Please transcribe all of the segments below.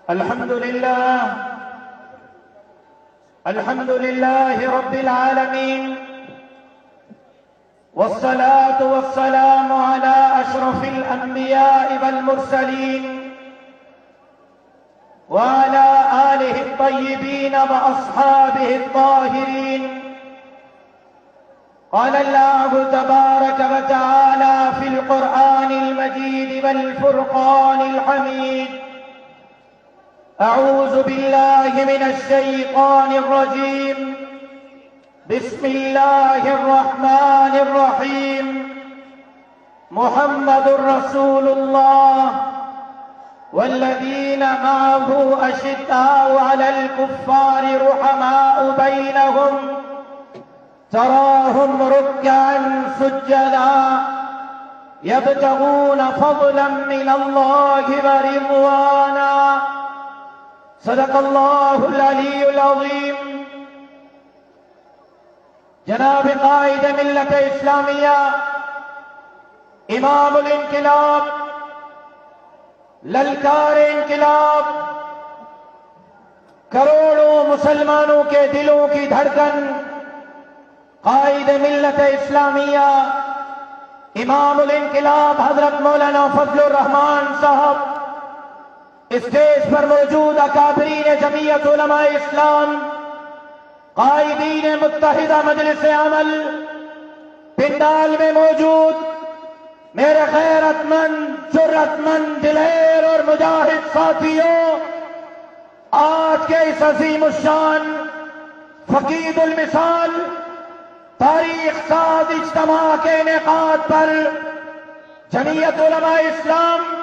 الحمد لله رب العالمين، والصلاة والسلام على أشرف الأنبياء والمرسلين وعلى آله الطيبين وأصحابه الطاهرين. قال الله تبارك وتعالى في القرآن المجيد والفرقان الحميد: أعوذ بالله من الشيطان الرجيم. بسم الله الرحمن الرحيم. محمد رسول الله والذين معه أشداء على الكفار رحماء بينهم تراهم ركعا سجدا يبتغون فضلا من الله ورضوانا. صدق الله العلی العظیم. جناب قائد ملت اسلامیہ، امام الانقلاب، للکار انقلاب، کروڑوں مسلمانوں کے دلوں کی دھڑکن، قائد ملت اسلامیہ امام الانقلاب حضرت مولانا فضل الرحمان صاحب، اسٹیج پر موجود اکابرین جمعیت علماء اسلام، قائدین متحدہ مجلس عمل، پنڈال میں موجود میرے غیرت مند، جرت مند، دلیر اور مجاہد ساتھیوں، آج کے اس عظیم الشان، فقید المثال، تاریخ ساز اجتماع کے انعقاد پر جمعیت علماء اسلام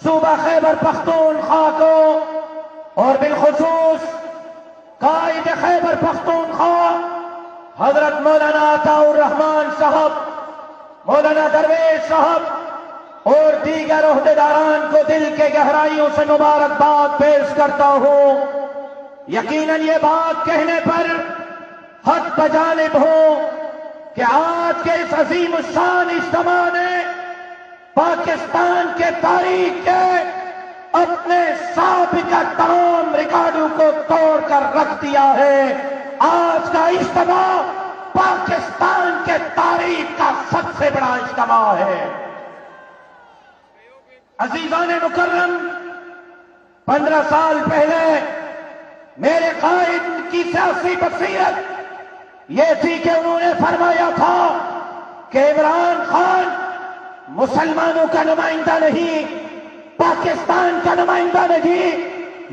صوبہ خیبر پختونخوا کو اور بالخصوص قائد خیبر پختونخوا حضرت مولانا عطاء الرحمان صاحب، مولانا درویش صاحب اور دیگر عہدیداران کو دل کے گہرائیوں سے مبارکباد پیش کرتا ہوں. یقیناً یہ بات کہنے پر حق بجانب ہو کہ آج کے اس عظیم الشان اجتماع نے پاکستان کے تاریخ کے اپنے سابقہ تمام ریکارڈوں کو توڑ کر رکھ دیا ہے. آج کا اجتماع پاکستان کے تاریخ کا سب سے بڑا اجتماع ہے. عزیزان مکرم، 15 سال پہلے میرے قائد کی سیاسی بصیرت یہ تھی کہ انہوں نے فرمایا تھا کہ عمران خان مسلمانوں کا نمائندہ نہیں، پاکستان کا نمائندہ نہیں،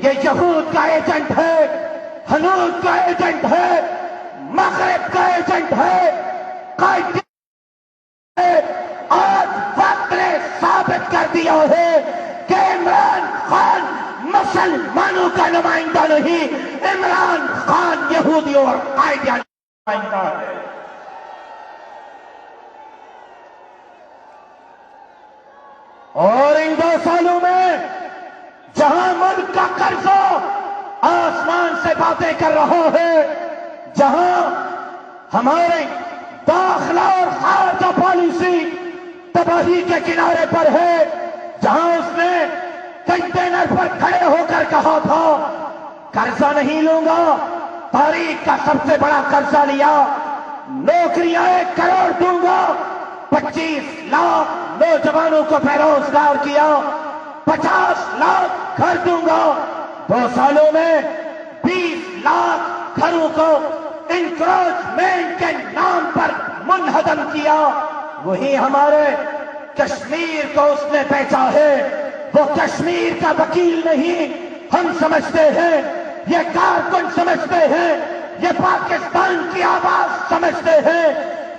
یہ یہود کا ایجنٹ ہے، ہنود کا ایجنٹ ہے، مغرب کا ایجنٹ ہے، قائد ہے. آج وقت نے ثابت کر دیا ہے کہ عمران خان مسلمانوں کا نمائندہ نہیں، عمران خان یہودیوں اور قائدیان کا نمائندہ ہے. اور ان 2 سالوں میں جہاں ملک کا قرضہ آسمان سے باتیں کر رہا ہے، جہاں ہمارے داخلہ اور خارجہ پالیسی تباہی کے کنارے پر ہے، جہاں اس نے کنٹینر پر کھڑے ہو کر کہا تھا قرضہ نہیں لوں گا، تاریخ کا سب سے بڑا قرضہ لیا، نوکریاں 1 کروڑ دوں گا، 25 لاکھ نوجوانوں کو بے روزگار کیا، 50 لاکھ گھر دوں گا، 2 سالوں میں 20 لاکھ گھروں کو انکروچمنٹ کے نام پر منہدم کیا. وہی ہمارے کشمیر کو اس نے بیچا ہے. وہ کشمیر کا وکیل نہیں، ہم سمجھتے ہیں، یہ کارکن سمجھتے ہیں، یہ پاکستان کی آواز سمجھتے ہیں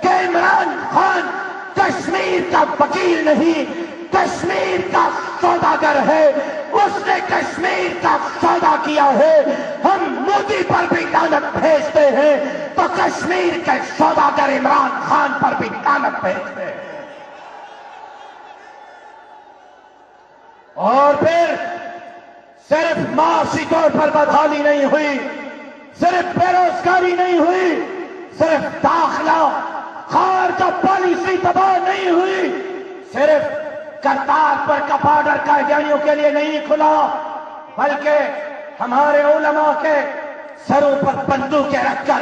کہ عمران خان کشمیر کا وکیل نہیں، کشمیر کا سوداگر ہے. اس نے کشمیر کا سودا کیا ہے. ہم مودی پر بھی لعنت بھیجتے ہیں تو کشمیر کے سوداگر عمران خان پر بھی لعنت بھیجتے ہیں. اور پھر صرف معاشی طور پر بدحالی نہیں ہوئی، صرف بے روزگاری نہیں ہوئی، صرف داخلہ خارجہ پالیسی تباہ نہیں ہوئی، صرف کرتارپور کا بارڈر قادیانیوں کے لیے نہیں کھلا، بلکہ ہمارے علماء کے سروں پر بندوقیں رکھ کر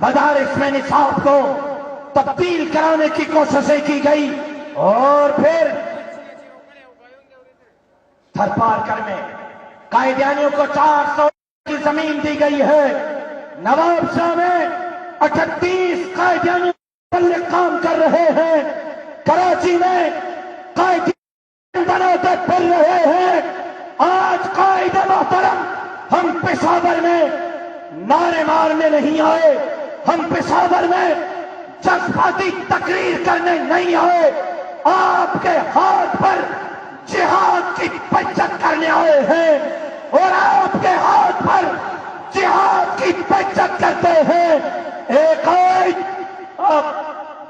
مدارس میں نصاب کو تبدیل کرانے کی کوششیں کی گئی، اور پھر تھرپارکر میں قائدیانیوں کو 400 کی زمین دی گئی ہے۔ نواب شاہ میں 38 قائدیانی متعلق کام کر رہے ہیں۔ کراچی میں قائدین بناتے پھر رہے ہیں۔ آج قائد محترم، ہم پشاور میں نعرے مارنے نہیں آئے، ہم پشاور میں جذباتی تقریر کرنے نہیں آئے، آپ کے ہاتھ پر جہاد کی بچت کرنے آئے ہیں، اور آپ کے ہاتھ پر جہاد کی بچت کرتے ہیں۔ ایک قائد، اب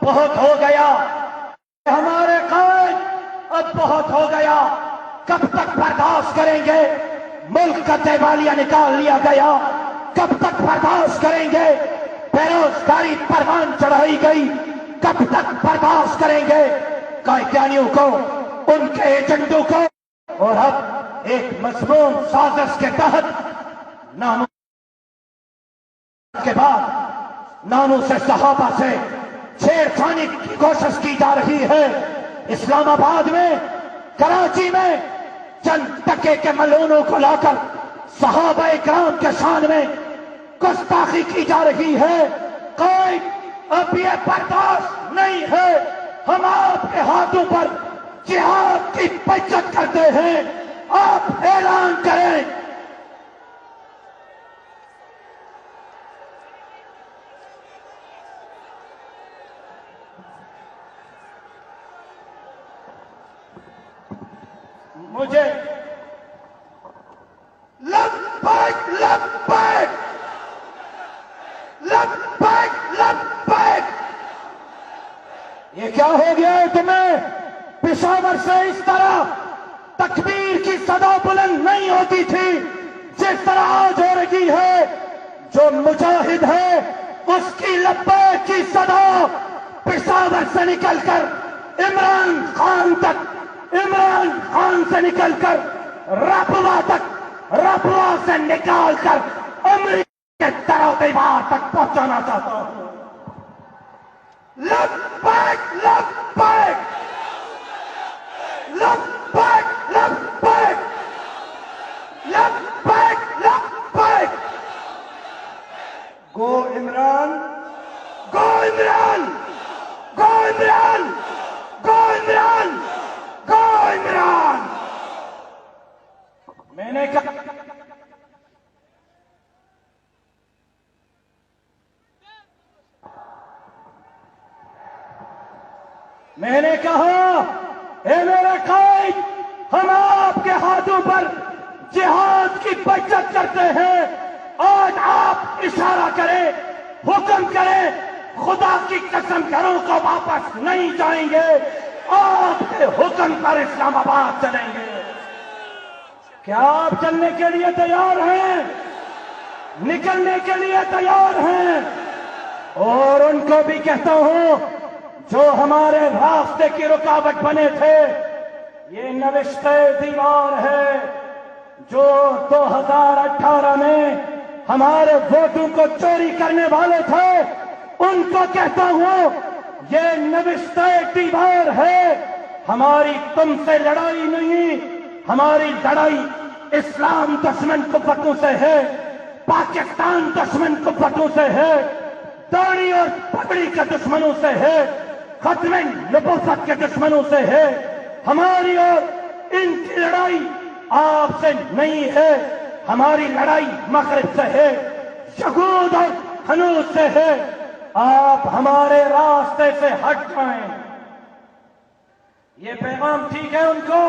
بہت ہو گیا، ہمارے قائد اب بہت ہو گیا، کب تک برداشت کریں گے؟ ملک کا دیوالیہ نکال لیا گیا، کب تک برداشت کریں گے؟ بیروزگاری پروان چڑھائی گئی، کب تک برداشت کریں گے؟ قائدیانیوں کو، ان کے ایجنٹوں کو، اور اب ایک مضمون سازش کے تحت ناموں کے بعد ناموس صحابہ سے چھیڑ چھاڑی کی کوشش کی جا رہی ہے۔ اسلام آباد میں، کراچی میں چند ٹکے کے ملعونوں کو لا کر صحابہ کرام کے شان میں گستاخی کی جا رہی ہے۔ قائد، اب یہ برداشت نہیں ہے، ہم آپ کے ہاتھوں پر جہاد کی بچت کرتے ہیں، آپ اعلان کریں۔ مجھے لبیک لبیک لبیک لبیک، یہ کیا ہو گیا ہے تمہیں؟ پشاور سے اس طرح تکبیر کی صدا بلند نہیں ہوتی تھی جس طرح آج ہو رہی ہے۔ جو مجاہد ہے اس کی لبیک کی صدا پشاور سے نکل کر عمران خان تک، عمران خان سے نکل کر رپوا تک، رپوا سے نکال کر امریکہ کے در و دیوار تک پہنچانا چاہتا ہوں۔ لبیک لبیک لبیک لبیک لبیک لبیک، گو عمران، گو عمران، گو عمران، گو عمران، گو عمران۔ میں نے کہا اے میرے قائد، ہم آپ کے ہاتھوں پر جہاد کی بچت کرتے ہیں۔ آج آپ اشارہ کریں، حکم کریں، خدا کی قسم گھروں کو واپس نہیں جائیں گے، آپ کے حکم پر اسلام آباد چلیں گے۔ کیا آپ چلنے کے لیے تیار ہیں؟ نکلنے کے لیے تیار ہیں؟ اور ان کو بھی کہتا ہوں جو ہمارے راستے کی رکاوٹ بنے تھے، یہ نوشتہ دیوار ہے۔ جو 2018 میں ہمارے ووٹوں کو چوری کرنے والے تھے، ان کو کہتا ہوں یہ نوشتہ دیوار ہے۔ ہماری تم سے لڑائی نہیں، ہماری لڑائی اسلام دشمن قوتوں سے ہے، پاکستان دشمن قوتوں سے ہے، داڑھی اور پگڑی کے دشمنوں سے ہے، ختم نبوت کے دشمنوں سے ہے۔ ہماری اور ان کی لڑائی آپ سے نہیں ہے، ہماری لڑائی مغرب سے ہے، یہود اور ہنود سے ہے۔ آپ ہمارے راستے سے ہٹ جائیں۔ یہ پیغام ٹھیک ہے ان کو؟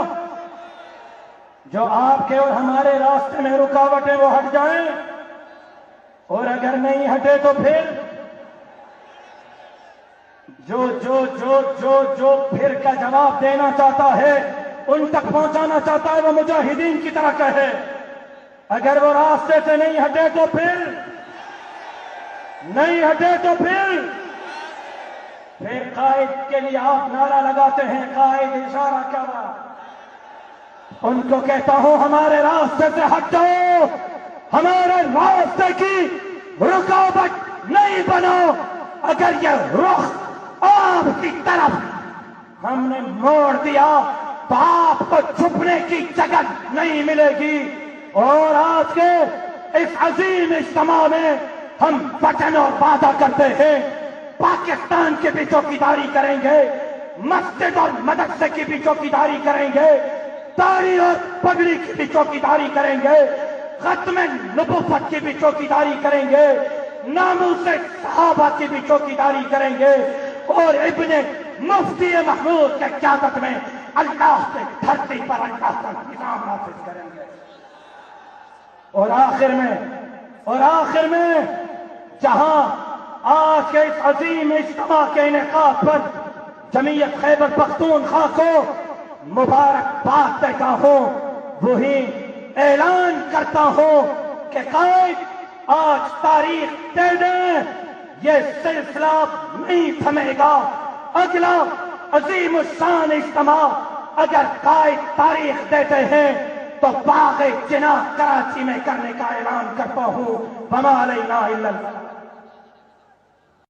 جو آپ کے اور ہمارے راستے میں رکاوٹ ہے وہ ہٹ جائیں، اور اگر نہیں ہٹے تو پھر جو پھر کا جواب دینا چاہتا ہے، ان تک پہنچانا چاہتا ہے، وہ مجاہدین کی طرح کہے۔ اگر وہ راستے سے نہیں ہٹے تو پھر نہیں ہٹے تو پھر قائد کے لیے آپ نعرہ لگاتے ہیں، قائد اشارہ کر رہا، ان کو کہتا ہوں ہمارے راستے سے ہٹ جاؤ، ہمارے راستے کی رکاوٹ نہیں بنو۔ اگر یہ رخ آپ کی طرف ہم نے موڑ دیا تو آپ کو چھپنے کی جگہ نہیں ملے گی۔ اور آج کے اس عظیم اجتماع میں ہم وطن اور وعدہ کرتے ہیں، پاکستان کی بھی چوکیداری کریں گے، مسجد اور مدرسے کی بھی چوکیداری کریں گے، داڑھی اور پگڑی کی بھی چوکیداری کریں گے، ختم نبوت کی بھی چوکیداری کریں گے، ناموس صحابہ کی بھی چوکیداری کریں گے، اور ابن مفتی محمود کے قیادت میں اللہ سے دھرتی پر اللہ کا نظام نافذ کریں گے۔ اور آخر میں جہاں آج کے اس عظیم اجتماع کے انعقاد پر جمعیت خیبر پختونخوا کو مبارکباد دیتا ہوں، وہی اعلان کرتا ہوں کہ قائد آج تاریخ دے دیں، یہ سلسلہ نہیں تھمے گا۔ اگلا عظیم الشان اجتماع اگر قائد تاریخ دیتے ہیں تو باغ جناح کراچی میں کرنے کا اعلان کرتا ہوں۔ وما علینا الا البلاغ۔